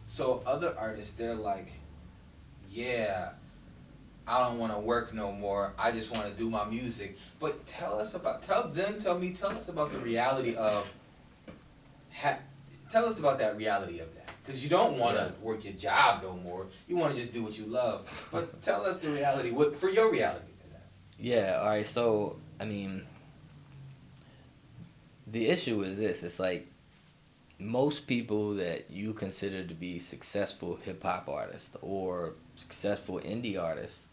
So other artists, they're like, yeah, I don't want to work no more. I just want to do my music. But tell us about the reality of, ha- tell us about that reality of that. Because you don't want Yeah. to work your job no more. You want to just do what you love. But tell us the reality, what for your reality of that. Yeah, all right. So, I mean, the issue is this. It's like most people that you consider to be successful hip hop artists or successful indie artists,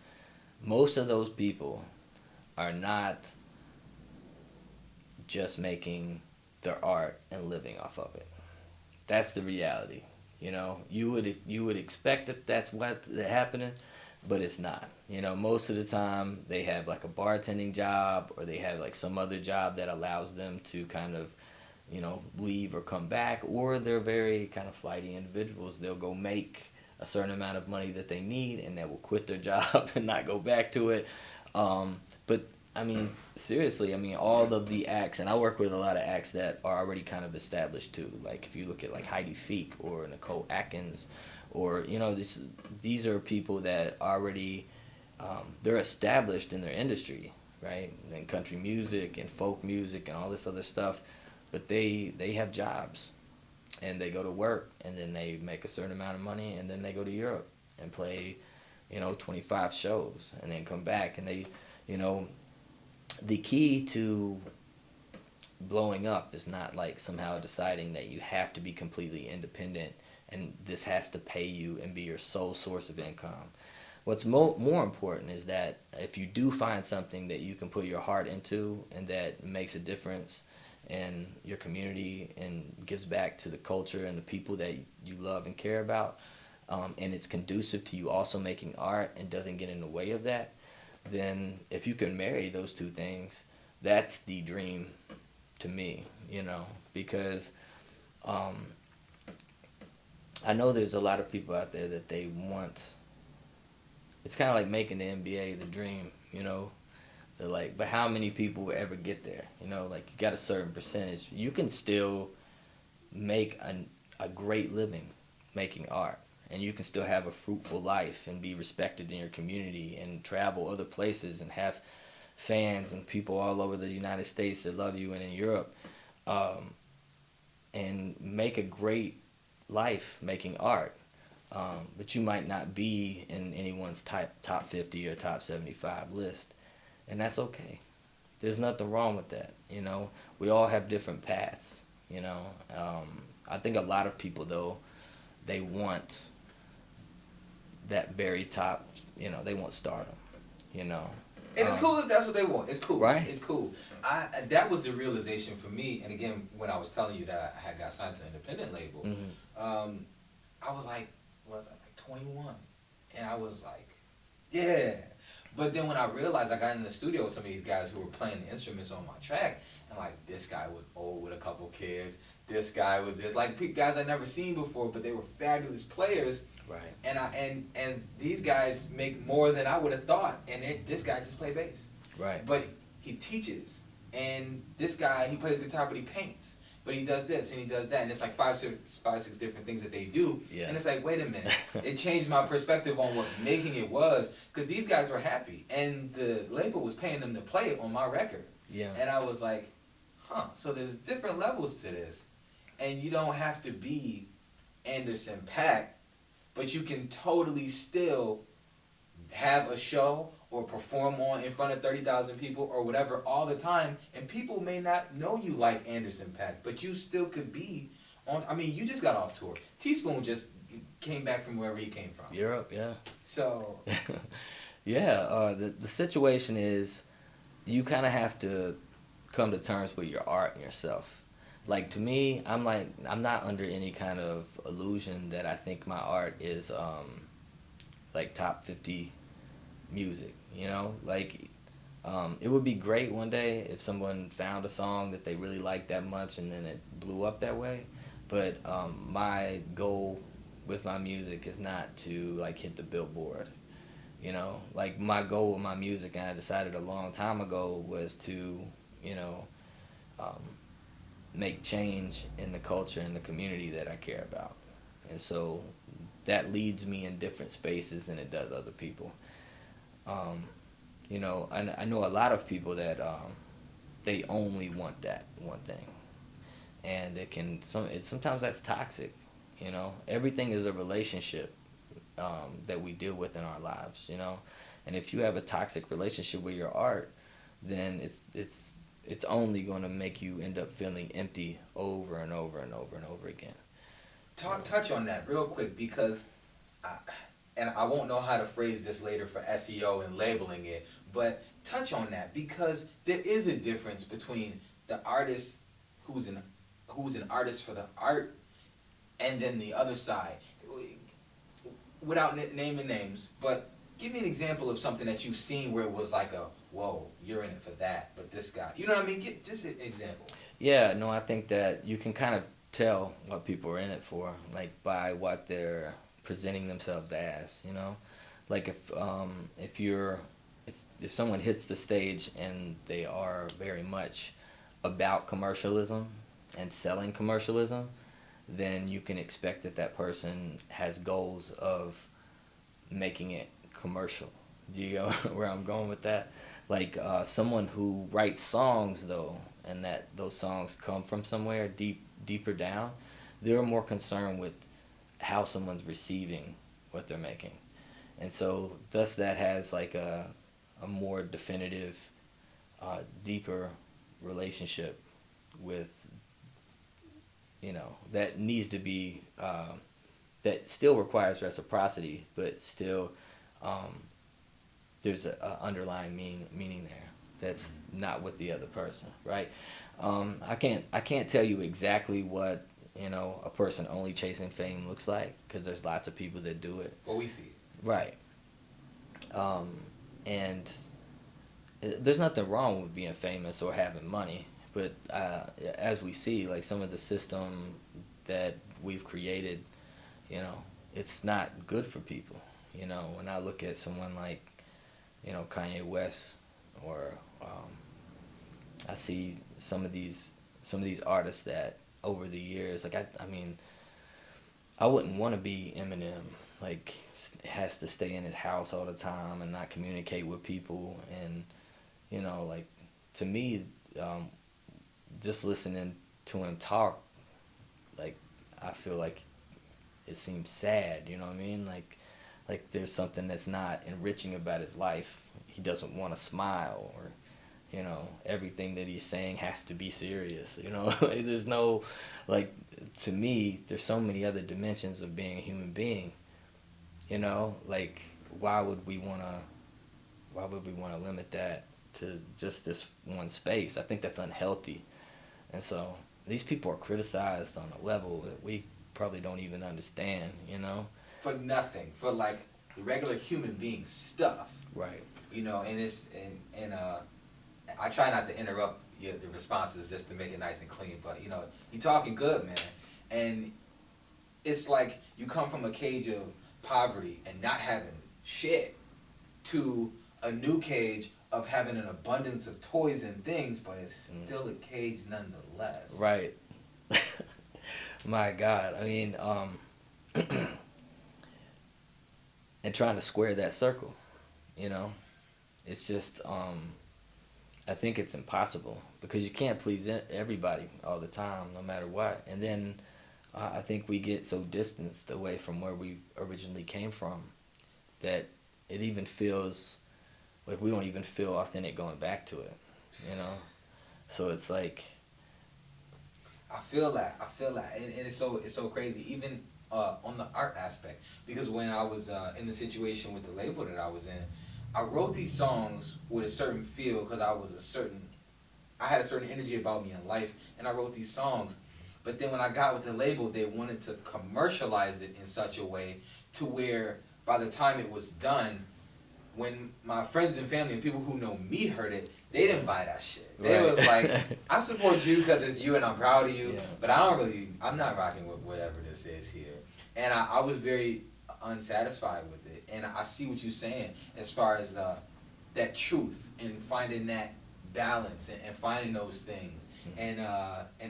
most of those people are not just making their art and living off of it. That's the reality. You would expect that that's what's happening, but it's not. Most of the time they have like a bartending job or they have like some other job that allows them to kind of leave or come back, or they're very kind of flighty individuals. They'll go make a certain amount of money that they need and they will quit their job and not go back to it. But I mean, seriously, I mean, all of the acts, and I work with a lot of acts that are already kind of established too. Like if you look at like Heidi Feek or Nicole Atkins, or these are people that already they're established in their industry, right? In country music and folk music and all this other stuff, but they have jobs and they go to work and then they make a certain amount of money and then they go to Europe and play 25 shows and then come back and they you know the key to blowing up is not like somehow deciding that you have to be completely independent and this has to pay you and be your sole source of income. What's more important is that if you do find something that you can put your heart into and that makes a difference in your community and gives back to the culture and the people that you love and care about, and it's conducive to you also making art and doesn't get in the way of that, then if you can marry those two things, that's the dream to me, because um, I know there's a lot of people out there that they want. It's kind of like making the NBA the dream. They're like, but how many people will ever get there? Like you got a certain percentage. You can still make a great living making art. And you can still have a fruitful life and be respected in your community and travel other places and have fans and people all over the United States that love you and in Europe, um, and make a great life making art. But you might not be in anyone's top 50 or top 75 list, and that's okay. There's nothing wrong with that. We all have different paths. I think a lot of people though they want that very top. They want stardom. You know, And it's cool if that's what they want. It's cool. right? It's cool. That was the realization for me. And again, when I was telling you that I had got signed to an independent label, Hmm. I was like, what was I like 21? And I was like, yeah. But then when I realized I got in the studio with some of these guys who were playing the instruments on my track, and like this guy was old with a couple kids. This guy was this like guys I never seen before, but they were fabulous players. Right. And these guys make more than I would have thought. And this guy just play bass, Right. but he teaches. And this guy he plays guitar, but he paints. But he does this and he does that, and it's like five, six different things that they do. Yeah. And it's like, wait a minute, it changed my perspective on what making it was, because these guys were happy, and the label was paying them to play it on my record. Yeah. And I was like, huh. So there's different levels to this, and you don't have to be Anderson .Paak, but you can totally still have a show or perform on in front of 30,000 people or whatever all the time, and people may not know you like Anderson .Paak, but you still could be on. I mean, you just got off tour. Teaspoon just came back from wherever he came from. Europe. Yeah. So Yeah. The situation is, you kind of have to come to terms with your art and yourself. Like to me, I'm not under any kind of illusion that I think my art is like top 50 music. Like it would be great one day if someone found a song that they really liked that much and then it blew up that way. But my goal with my music is not to like hit the billboard. Like my goal with my music, and I decided a long time ago, was to you know um, make change in the culture and the community that I care about. And so that leads me in different spaces than it does other people. Um, I know a lot of people that they only want that one thing, and sometimes that's toxic. Everything is a relationship that we deal with in our lives. And if you have a toxic relationship with your art, then it's only going to make you end up feeling empty over and over and over and over again. Touch on that real quick because, I, and I won't know how to phrase this later for SEO and labeling it, but touch on that because there is a difference between the artist who's an artist for the art and then the other side. Without naming names, but give me an example of something that you've seen where it was like whoa, you're in it for that, but this guy, you know what I mean? Get just an example. Yeah, no, I think that you can kind of tell what people are in it for, like by what they're presenting themselves as. Like if someone hits the stage and they are very much about commercialism and selling commercialism, then you can expect that person has goals of making it commercial. Do you know where I'm going with that? Like someone who writes songs though, and that those songs come from somewhere deeper down, they're more concerned with how someone's receiving what they're making, and so thus that has like a more definitive, deeper relationship with that needs to be that still requires reciprocity, but still there's a underlying meaning there that's not with the other person, right? I can't tell you exactly what a person only chasing fame looks like because there's lots of people that do it. Well, we see it. Right. And there's nothing wrong with being famous or having money, but as we see, like some of the system that we've created, it's not good for people. When I look at someone like, Kanye West, or I see some of these artists that over the years, like I mean, I wouldn't want to be Eminem. Like, has to stay in his house all the time and not communicate with people, and like to me, just listening to him talk, like I feel like it seems sad. You know what I mean? Like there's something that's not enriching about his life. He doesn't want to smile, or everything that he's saying has to be serious. There's no, like, to me, there's so many other dimensions of being a human being. Like why would we want to limit that to just this one space? I think that's unhealthy. And so these people are criticized on a level that we probably don't even understand, For nothing, for like regular human being stuff. Right. And it's and I try not to interrupt the responses just to make it nice and clean, but you're talking good, man. And it's like you come from a cage of poverty and not having shit to a new cage of having an abundance of toys and things, but it's still a cage nonetheless. Right. My God. I mean, and trying to square that circle, it's just, I think it's impossible because you can't please everybody all the time, no matter what. And then I think we get so distanced away from where we originally came from that it even feels like we don't even feel authentic going back to it, So it's like, I feel that, and it's so crazy, even on the art aspect, because when I was in the situation with the label that I was in, I wrote these songs with a certain feel because I had a certain energy about me in life, and I wrote these songs. But then when I got with the label, they wanted to commercialize it in such a way to where by the time it was done, when my friends and family and people who know me heard it, they didn't buy that shit. They right. was like, I support you because it's you and I'm proud of you, Yeah. but I'm not rocking with whatever this is here. And I was very unsatisfied with it. And I see what you're saying as far as that truth and finding that balance and finding those things. And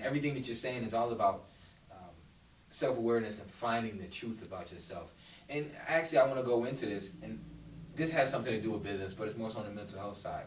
everything that you're saying is all about self-awareness and finding the truth about yourself. And actually, I want to go into this, and this has something to do with business, but it's more so on the mental health side.